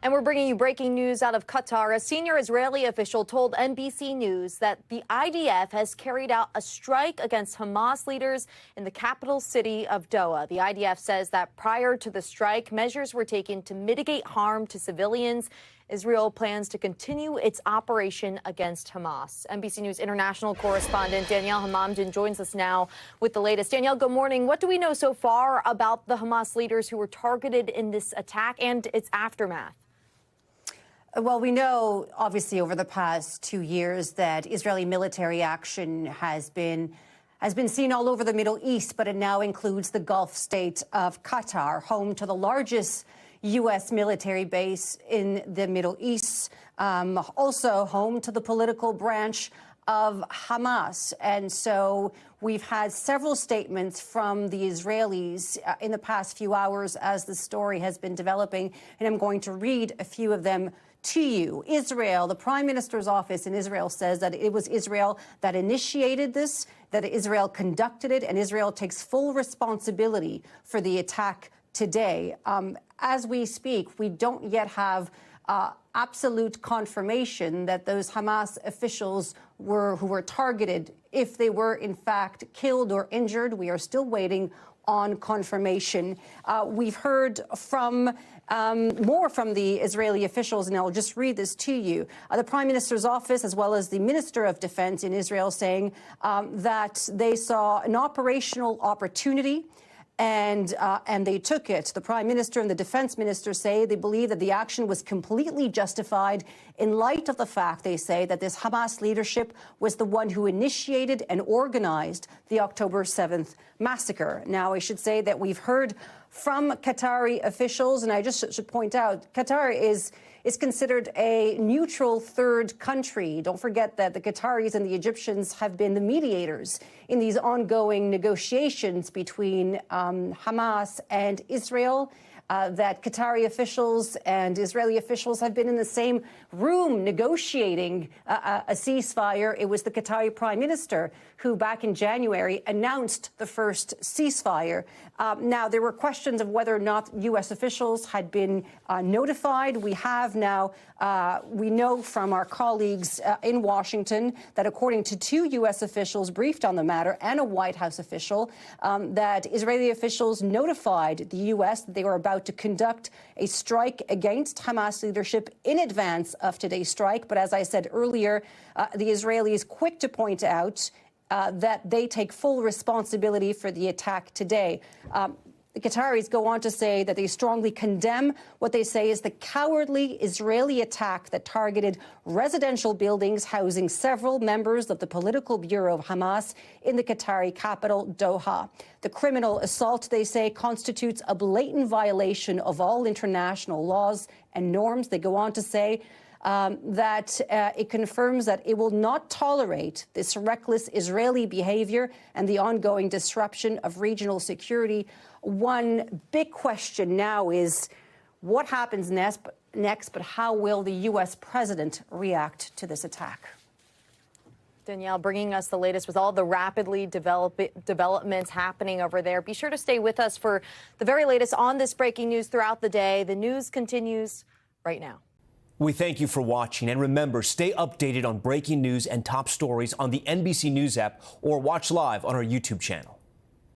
And we're bringing you breaking news out of Qatar. A senior Israeli official told NBC News that the IDF has carried out a strike against Hamas leaders in the capital city of Doha. The IDF says that prior to the strike, measures were taken to mitigate harm to civilians. Israel plans to continue its operation against Hamas. NBC News international correspondent Daniele Hamamdjian joins us now with the latest. Danielle, good morning. What do we know so far about the Hamas leaders who were targeted in this attack and its aftermath? Well, we know, obviously, over the past 2 years that Israeli military action has been seen all over the Middle East, but it now includes the Gulf state of Qatar, home to the largest U.S. military base in the Middle East, also home to the political branch of Hamas. And so we've had several statements from the Israelis in the past few hours as the story has been developing, and I'm going to read a few of them to you. Israel, the Prime Minister's office in Israel says that it was Israel that initiated this, that Israel conducted it, and Israel takes full responsibility for the attack today. As we speak, we don't yet have absolute confirmation that those Hamas officials who were targeted, if they were in fact killed or injured. We are still waiting on confirmation. We've heard from more from the Israeli officials, and I'll just read this to you. The Prime Minister's office, as well as the Minister of Defense in Israel, saying that they saw an operational opportunity and they took it. The Prime Minister and the Defense Minister say they believe that the action was completely justified in light of the fact, they say, that this Hamas leadership was the one who initiated and organized the October 7th massacre. Now, I should say that we've heard from Qatari officials, and I just should point out, Qatar is considered a neutral third country. Don't forget that the Qataris and the Egyptians have been the mediators in these ongoing negotiations between Hamas and Israel. That Qatari officials and Israeli officials have been in the same room negotiating a ceasefire. It was the Qatari Prime Minister who back in January announced the first ceasefire. Now, there were questions of whether or not U.S. officials had been notified. We have now, we know from our colleagues in Washington that according to 2 U.S. officials briefed on the matter and a White House official, that Israeli officials notified the U.S. that they were about to conduct a strike against Hamas leadership in advance of today's strike. But as I said earlier, the Israelis quick to point out that they take full responsibility for the attack today. The Qataris go on to say that they strongly condemn what they say is the cowardly Israeli attack that targeted residential buildings housing several members of the political bureau of Hamas in the Qatari capital, Doha. The criminal assault, they say, constitutes a blatant violation of all international laws and norms. They go on to say that it confirms that it will not tolerate this reckless Israeli behavior and the ongoing disruption of regional security. One big question now is what happens next, but how will the U.S. president react to this attack? Danielle, bringing us the latest with all the rapidly developments happening over there. Be sure to stay with us for the very latest on this breaking news throughout the day. The news continues right now. We thank you for watching, and remember, stay updated on breaking news and top stories on the NBC News app or watch live on our YouTube channel.